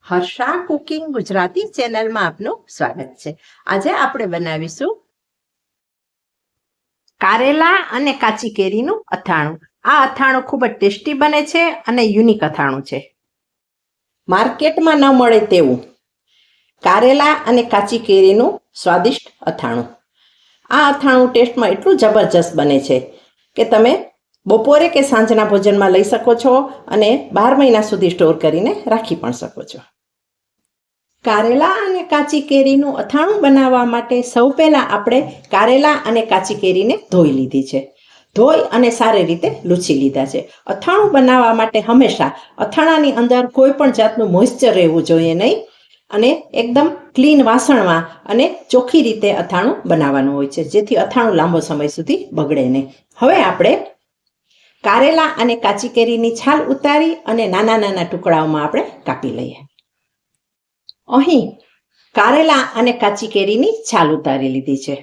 Harsha cooking Gujarati ચેનલમાં આપનું સ્વાગત છે। આજે આપણે બનાવીશું કારેલા અને કાચી કેરીનું અથાણું। આ અથાણું ખૂબ જ ટેસ્ટી બને છે અને યુનિક અથાણું છે। માર્કેટમાં ન મળે તેવું કારેલા અને કાચી કેરીનું સ્વાદિષ્ટ અથાણું। આ અથાણું ટેસ્ટમાં એટલું જબરજસ્ત બને છે કે તમે બપોરે કે સાંજના ભોજનમાં લઈ શકો છો અને 12 મહિના સુધી સ્ટોર કરીને રાખી પણ શકો છો। કારેલા અને કાચી કેરીનું અથાણું બનાવવા માટે સૌ પહેલાં આપણે કારેલા અને કાચી કેરીને ધોઈ લીધી છે। ધોઈ અને સારી રીતે લૂછી લીધા છે। અથાણું બનાવવા માટે હંમેશા અથાણાની અંદર કોઈ પણ જાતનું મોઇસ્ચર રહેવું જોઈએ નહીં અને એકદમ ક્લીન વાસણમાં અને ચોખ્ખી રીતે અથાણું બનાવવાનું હોય છે, જેથી અથાણું લાંબો સમય સુધી બગડે નહીં। હવે આપણે કારેલા અને કાચી કેરીની છાલ ઉતારી અને નાના નાના ટુકડાઓમાં આપણે કાપી લઈએ। અહીં કારેલા અને કાચી કેરીની છાલ ઉતારી લીધી છે।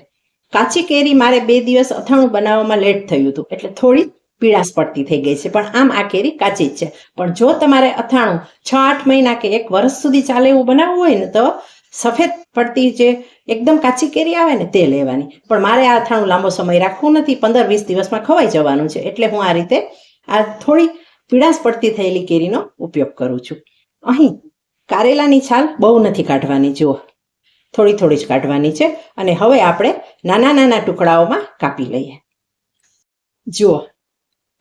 કાચી કેરી મારે 2 દિવસ અથાણું બનાવવામાં લેટ થયું હતું, એટલે થોડી પીળાશ પડતી થઈ ગઈ છે, પણ આમ આ કેરી કાચી જ છે। પણ જો તમારે અથાણું 6-8 મહિના કે 1 વર્ષ સુધી ચાલે એવું બનાવવું હોય ને તો સફેદ પડતી જે એકદમ કાચી કેરી આવે ને તે લેવાની। પણ મારે આ અથાણું લાંબો સમય રાખવું નથી, 15-20 દિવસમાં ખવાઈ જવાનું છે, એટલે હું આ રીતે આ થોડી પીળાશ પડતી થયેલી કેરીનો ઉપયોગ કરું છું। અહીં કારેલાની છાલ બહુ નથી કાઢવાની, જુઓ થોડી થોડી જ કાઢવાની છે। અને હવે આપણે નાના નાના ટુકડાઓમાં કાપી લઈએ। જુઓ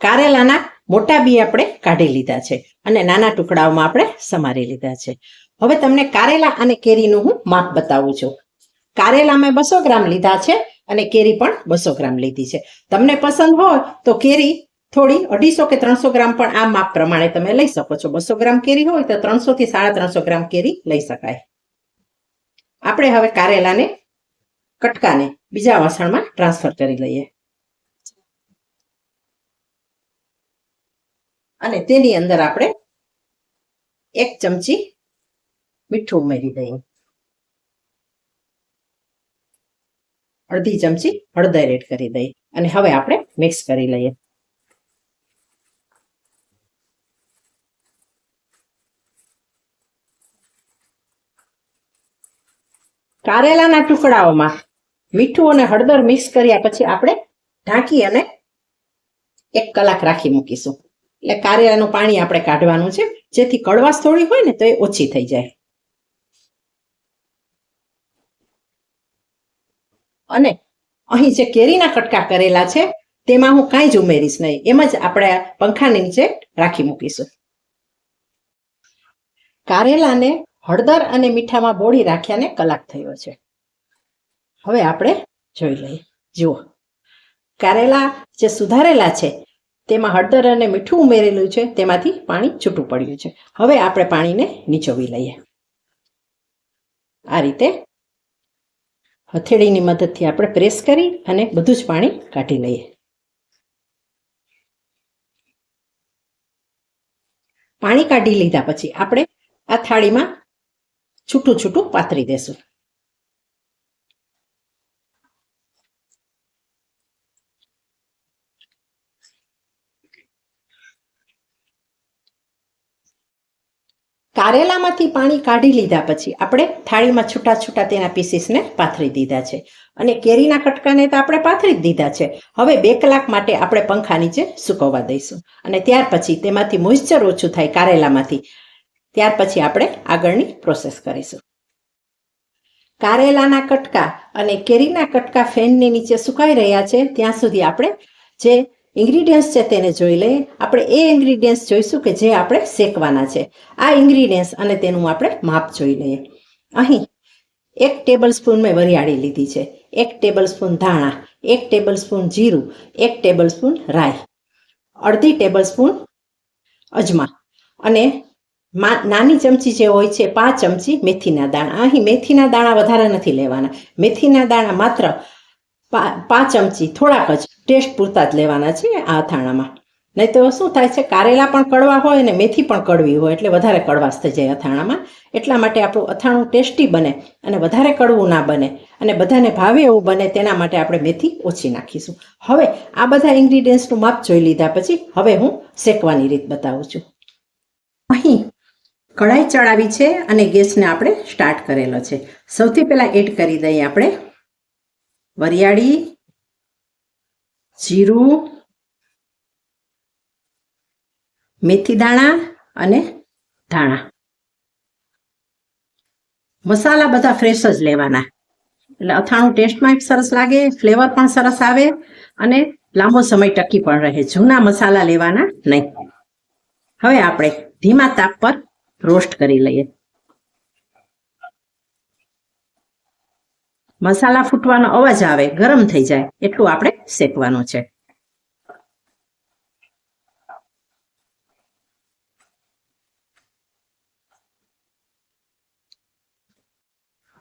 કારેલાના મોટા બી આપણે કાઢી લીધા છે અને નાના ટુકડાઓમાં આપણે સમારી લીધા છે। હવે તમને કારેલા અને કેરીનું હું માપ બતાવું છું। કારેલા મેં 200 ગ્રામ લીધા છે અને કેરી પણ 200 ગ્રામ લીધી છે। તમને પસંદ હોય તો કેરી થોડી 250 કે 300 ગ્રામ પણ આ માપ પ્રમાણે તમે લઈ શકો છો। 200 ગ્રામ કેરી હોય તો 300 થી 350 ગ્રામ કેરી લઈ શકાય। આપણે હવે કારેલાને કટકાને બીજા વાસણમાં ટ્રાન્સફર કરી લઈએ અને તેની અંદર આપણે 1 ચમચી મીઠું ઉમેરી દઈએ, અડધી ચમચી હળદર એડ કરી દઈએ અને હવે આપણે મિક્સ કરી લઈએ। કારેલાના ટુકડાઓમાં મીઠું અને હળદર મિક્સ કર્યા પછી આપણે ઢાંકી અને 1 કલાક રાખી મૂકીશું। એટલે કારેલાનું પાણી આપણે કાઢવાનું છે, જેથી કડવાશ થોડી હોય ને તો એ ઓછી થઈ જાય। અને અહીં જે કેરીના કટકા કરેલા છે તેમાં હું કાંઈ જ ઉમેરીશ નહીં, એમ જ આપણે પંખાની નીચે રાખી મૂકીશું। કારેલાને હળદર અને મીઠામાં બોળી રાખ્યાને કલાક થયો છે। હવે આપણે જોઈ લઈએ। જુઓ કારેલા જે સુધારેલા છે તેમાં હળદર અને મીઠું ઉમેરેલું છે, તેમાંથી પાણી છૂટું પડ્યું છે। હવે આપણે પાણીને નીચોવી લઈએ। આ રીતે હથેળીની મદદથી આપણે પ્રેસ કરી અને બધું જ પાણી કાઢી લઈએ। પાણી કાઢી લીધા પછી આપણે આ થાળીમાં છૂટું છૂટું પાથરી દેશું। કારેલામાંથી પાણી કાઢી લીધા પછી આપણે થાળીમાં છૂટા છૂટા તેના પીસીસને પાથરી દીધા છે અને કેરીના કટકાને તો આપણે પાથરી જ દીધા છે। હવે 2 કલાક માટે આપણે પંખા નીચે સૂકવવા દઈશું અને ત્યાર પછી તેમાંથી મોઇસ્ચર ઓછું થાય કારેલામાંથી, ત્યાર પછી આપણે આગળની પ્રોસેસ કરીશું। કારેલાના કટકા અને કેરીના કટકા ફેનની નીચે સુકાઈ રહ્યા છે ત્યાં સુધી આપણે જે ઇન્ગ્રીડિયન્ટ્સ છે તેને જોઈ લઈએ। આપણે એ ઇન્ગ્રીડિયન્ટ્સ જોઈશું કે જે આપણે શેકવાના છે। આ ઇન્ગ્રીડિયન્ટ્સ અને તેનું આપણે માપ જોઈ લઈએ। અહીં 1 ટેબલસ્પૂન મેં વરિયાળી લીધી છે, 1 ટેબલસ્પૂન ધાણા, 1 ટેબલસ્પૂન જીરું, 1 ટેબલસ્પૂન રાઈ, અડધી ટેબલસ્પૂન અજમા અને નાની ચમચી જે હોય છે 5 ચમચી મેથીના દાણા। અહીં મેથીના દાણા વધારે નથી લેવાના, મેથીના દાણા માત્ર 5 ચમચી થોડાક જ ટેસ્ટ પૂરતા જ લેવાના છે આ અથાણામાં। નહીં તો શું થાય છે, કારેલા પણ કડવા હોય અને મેથી પણ કડવી હોય એટલે વધારે કડવાશ થઈ જાય અથાણામાં। એટલા માટે આપણું અથાણું ટેસ્ટી બને અને વધારે કડવું ના બને અને બધાને ભાવે એવું બને તેના માટે આપણે મેથી ઓછી નાખીશું। હવે આ બધા ઇન્ગ્રીડિયન્ટ્સનું માપ જોઈ લીધા પછી હવે હું શેકવાની રીત બતાવું છું। અહીં કઢાઈ ચડાવી છે અને ગેસને આપણે સ્ટાર્ટ કરેલો છે. સૌથી પહેલાં એડ કરી દઈએ આપણે વરિયાળી, જીરું, મેથી દાણા અને ધાણા. મસાલા બધા ફ્રેશ જ લેવાના, એટલે અથાણું ટેસ્ટમાં સરસ લાગે, ફ્લેવર પણ સરસ આવે અને લાંબો સમય ટકી પણ રહે. જૂના મસાલા લેવાના નહીં. હવે આપણે ધીમા તાપ પર રોસ્ટ કરી લઈએ. મસાલા ફૂટવાનો અવાજ આવે, ગરમ થઈ જાય એટલું આપણે શેકવાનું છે.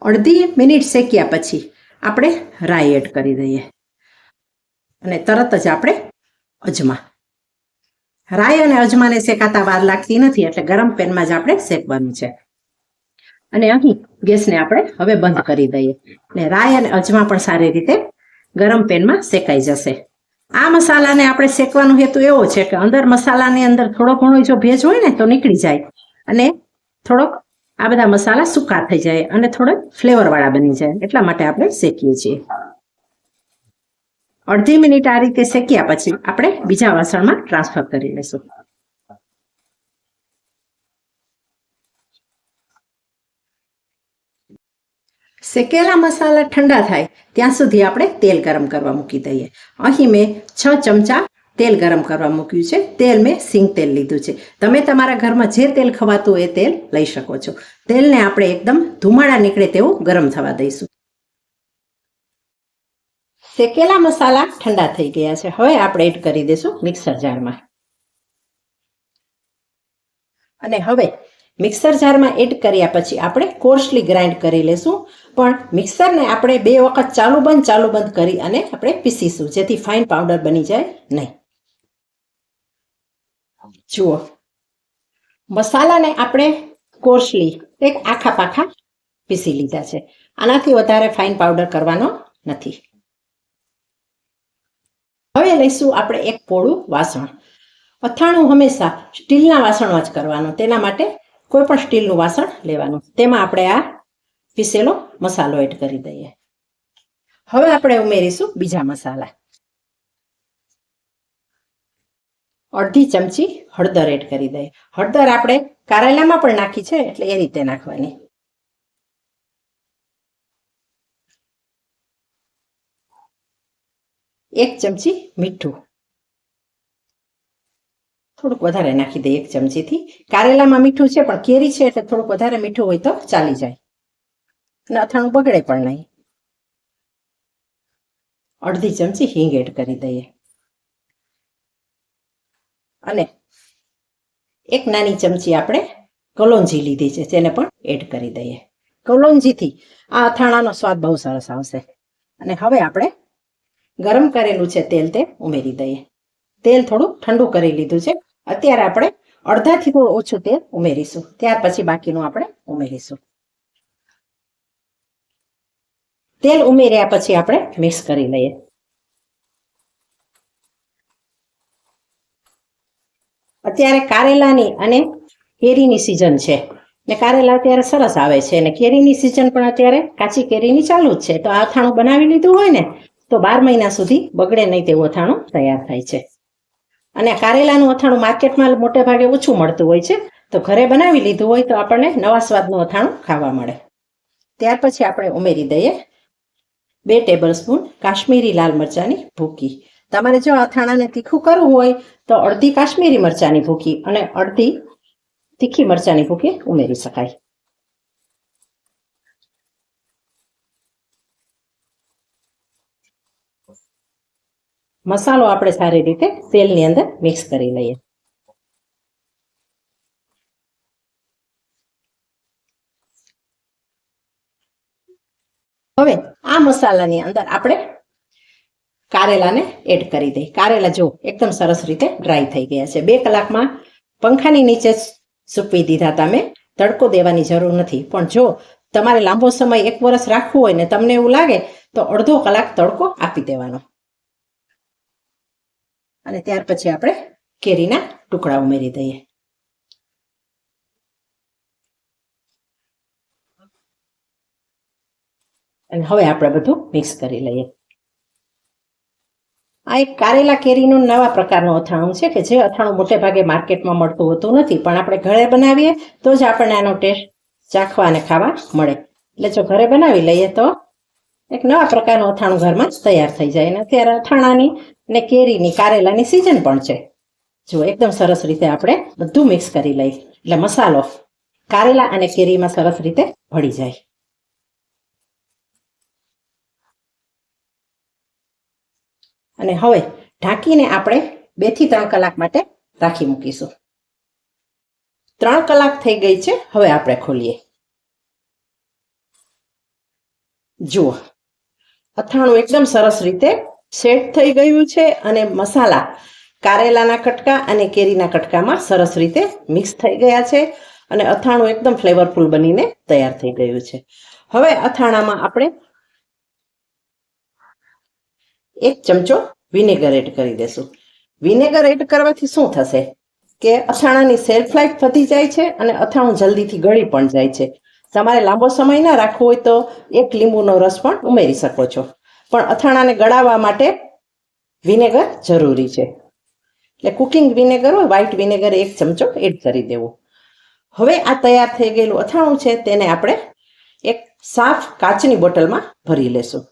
અડધી મિનિટ શેક્યા પછી આપણે રાઈ એડ કરી દઈએ અને તરત જ આપણે અજમા. રાઈ અને અજમાને શેકાતા વાર લાગતી નથી, એટલે ગરમ પેનમાં જ આપણે શેકવાનું છે. અને અહીં ગેસને આપણે હવે બંધ કરી દઈએ અને રાઈ અને અજમા પણ સારી રીતે ગરમ પેનમાં શેકાઈ જશે. આ મસાલાને આપણે શેકવાનો હેતુ એવો છે કે અંદર મસાલાની અંદર થોડો ઘણો જો ભેજ હોય ને તો નીકળી જાય અને થોડોક આ બધા મસાલા સૂકા થઈ જાય અને થોડોક ફ્લેવરવાળા બની જાય, એટલા માટે આપણે શેકીએ છીએ. અડધી મિનિટ આ રીતે શેક્યા પછી આપણે બીજા વાસણમાં ટ્રાન્સફર કરી લઈશું. શેકેલા મસાલા ઠંડા થાય ત્યાં સુધી આપણે તેલ ગરમ કરવા મૂકી દઈએ. અહીં મેં 6 ચમચા તેલ ગરમ કરવા મૂક્યું છે. તેલ મેં સિંગ તેલ લીધું છે. તમે તમારા ઘરમાં જે તેલ ખવાતું એ તેલ લઈ શકો છો. તેલને આપણે એકદમ ધુમાડા નીકળે તેવું ગરમ થવા દઈશું. શેકેલા મસાલા ઠંડા થઈ ગયા છે. હવે આપણે એડ કરી દઈશું મિક્સર જારમાં. અને હવે મિક્સર જારમાં એડ કર્યા પછી આપણે કોર્સલી ગ્રાઇન્ડ કરી લેશું. પણ મિક્સરને આપણે 2 વખત ચાલુ બંધ કરી અને આપણે પીસીશું, જેથી ફાઇન પાવડર બની જાય નહીં. જુઓ, મસાલાને આપણે કોર્સલી એક આખા પાખા પીસી લીધા છે. આનાથી વધારે ફાઇન પાવડર કરવાનો નથી. હવે લઈશું આપણે એક પોળું વાસણ. અથાણું હંમેશા સ્ટીલના વાસણમાં જ કરવાનું, તેના માટે કોઈ પણ સ્ટીલનું વાસણ લેવાનું. તેમાં આપણે આ પીસેલો મસાલો એડ કરી દઈએ. હવે આપણે ઉમેરીશું બીજા મસાલા. અડધી ચમચી હળદર એડ કરી દઈએ. હળદર આપણે કારેલામાં પણ નાખી છે, એટલે એ રીતે નાખવાની. એક ચમચી મીઠું, થોડુંક વધારે નાખી દઈએ 1 ચમચીથી. કારેલામાં મીઠું છે પણ કેરી છે એટલે થોડુંક વધારે મીઠું હોય તો ચાલી જાય અને અથાણું બગડે પણ નહીં. અડધી ચમચી હિંગ એડ કરી દઈએ અને 1 નાની ચમચી આપણે કલોંજી લીધી છે, તેને પણ એડ કરી દઈએ. કલોંજીથી આ અથાણાનો સ્વાદ બહુ સરસ આવશે. અને હવે આપણે ગરમ કરેલું છે તેલ તે ઉમેરી દઈએ. તેલ થોડું ઠંડુ કરી લીધું છે. અત્યારે આપણે અડધાથી થોડું ઓછું તેલ ઉમેરીશું, ત્યાર પછી બાકીનું આપણે ઉમેરીશું. તેલ ઉમેર્યા પછી આપણે મિક્સ કરી લઈએ. અત્યારે કારેલાની અને કેરીની સિઝન છે ને કારેલા અત્યારે સરસ આવે છે અને કેરીની સિઝન પણ અત્યારે કાચી કેરીની ચાલુ જ છે. તો આ અથાણું બનાવી લીધું હોય ને તો 12 મહિના સુધી બગડે નહીં તેવું અથાણું તૈયાર થાય છે. અને કારેલાનું અથાણું માર્કેટમાં મોટે ભાગે ઓછું મળતું હોય છે, તો ઘરે બનાવી લીધું હોય તો આપણને નવા સ્વાદનું અથાણું ખાવા મળે. ત્યાર પછી આપણે ઉમેરી દઈએ 2 ટેબલસ્પૂન કાશ્મીરી લાલ મરચાંની ભૂકી. તમારે જો અથાણાને તીખું કરવું હોય તો અડધી કાશ્મીરી મરચાંની ભૂકી અને અડધી તીખી મરચાંની ભૂકી ઉમેરી શકાય. મસાલો આપણે સારી રીતે તેલની અંદર મિક્સ કરી લઈએ. હવે આ મસાલાની અંદર આપણે કારેલાને એડ કરી દઈએ. કારેલા જો એકદમ સરસ રીતે ડ્રાય થઈ ગયા છે. 2 કલાકમાં પંખાની નીચે સૂકવી દીધા. તમે તડકો દેવાની જરૂર નથી. પણ જો તમારે લાંબો સમય 1 વર્ષ રાખવું હોય ને તમને એવું લાગે તો અડધો કલાક તડકો આપી દેવાનો. અને ત્યાર પછી આપણે કેરીના ટુકડા ઉમેરી દઈએ. અને હવે આપણે બધું મિક્સ કરી લઈએ. આ એક કારેલા કેરીનું નવા પ્રકારનું અથાણું છે કે જે અથાણું મોટે ભાગે માર્કેટમાં મળતું હોતું નથી, પણ આપણે ઘરે બનાવીએ તો જ આપણને આનો ટેસ્ટ ચાખવા અને ખાવા મળે. એટલે જો ઘરે બનાવી લઈએ તો એક નવા પ્રકારનું અથાણું ઘરમાં તૈયાર થઈ જાય. અને અત્યારે અથાણાની ને કેરીની કારેલાની સિઝન પણ છે. જો એકદમ સરસ રીતે આપણે બધું મિક્સ કરી લઈએ એટલે મસાલો કારેલા અને કેરીમાં સરસ રીતે ભળી જાય. અને હવે ઢાંકીને આપણે 2 થી 3 કલાક માટે રાખી મૂકીશું. 3 કલાક થઈ ગઈ છે. હવે આપણે ખોલીએ. જુઓ, અથાણું એકદમ સરસ રીતે સેટ થઈ ગયું છે અને મસાલા કારેલાના કટકા અને કેરીના કટકામાં સરસ રીતે મિક્સ થઈ ગયા છે અને અથાણું એકદમ ફ્લેવરફુલ બનીને તૈયાર થઈ ગયું છે. હવે અથાણામાં આપણે 1 ચમચો વિનેગર એડ કરી દેશું. વિનેગર એડ કરવાથી શું થશે કે અથાણાની શેલ્ફ લાઈફ વધી જાય છે અને અથાણું જલ્દીથી ગળી પણ જાય છે. તમારે લાંબો સમય ના રાખવો હોય તો 1 લીંબુનો રસ પણ ઉમેરી શકો છો, પણ અથાણાને ગળાવવા માટે વિનેગર જરૂરી છે. એટલે કુકિંગ વિનેગર હોય વ્હાઇટ વિનેગર 1 ચમચો એડ કરી દેવું. હવે આ તૈયાર થઈ ગયેલું અથાણું છે તેને આપણે એક સાફ કાચની બોટલમાં ભરી લેશું.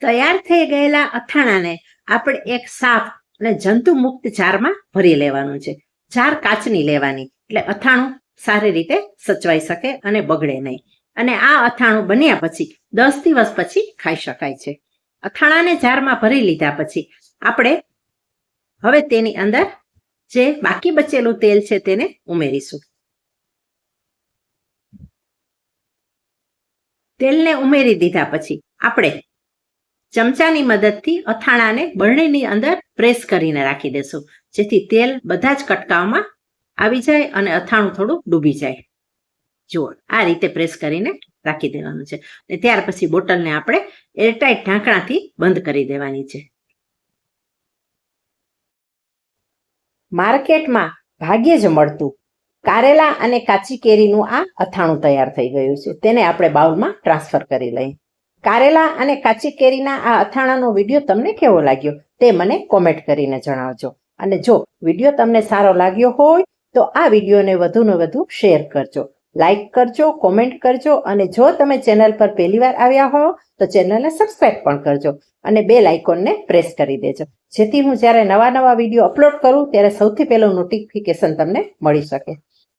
તૈયાર થઈ ગયેલા અથાણાને આપણે એક સાફ અને જંતુ મુક્ત જારમાં ભરી લેવાનું છે. જાર કાચની લેવાની એટલે અથાણું સારી રીતે સચવાઈ શકે અને બગડે નહીં. અને આ અથાણું બન્યા પછી 10 દિવસ પછી ખાઈ શકાય છે. અથાણાને જારમાં ભરી લીધા પછી આપણે હવે તેની અંદર જે બાકી બચેલું તેલ છે તેને ઉમેરીશું. તેલને ઉમેરી દીધા પછી આપણે ચમચાની મદદથી અથાણાને બરણીની અંદર પ્રેસ કરીને રાખી દેશું, જેથી તેલ બધા જ કટકાઓમાં આવી જાય અને અથાણું થોડું ડૂબી જાય. જુઓ, આ રીતે પ્રેસ કરીને રાખી દેવાનું છે. અને ત્યાર પછી બોટલને આપણે એરટાઈટ ઢાંકણાથી બંધ કરી દેવાની છે. માર્કેટમાં ભાગ્યે જ મળતું કારેલા અને કાચી કેરીનું આ અથાણું તૈયાર થઈ ગયું છે. તેને આપણે બાઉલમાં ટ્રાન્સફર કરી લઈએ. કારેલા અને કાચી કેરીના આ અથાણાનો વિડીયો તમને કેવો લાગ્યો તે મને કોમેન્ટ કરીને જણાવજો. અને જો વિડીયો તમને સારો લાગ્યો હોય તો આ વિડીયોને વધુને વધુ શેર કરજો, લાઈક કરજો, કોમેન્ટ કરજો. અને જો તમે ચેનલ પર પહેલીવાર આવ્યા હો તો ચેનલને સબસ્ક્રાઈબ પણ કરજો અને બેલ આઇકોનને પ્રેસ કરી દેજો, જેથી હું જ્યારે નવા વિડીયો અપલોડ કરું ત્યારે સૌથી પહેલું નોટિફિકેશન તમને મળી શકે.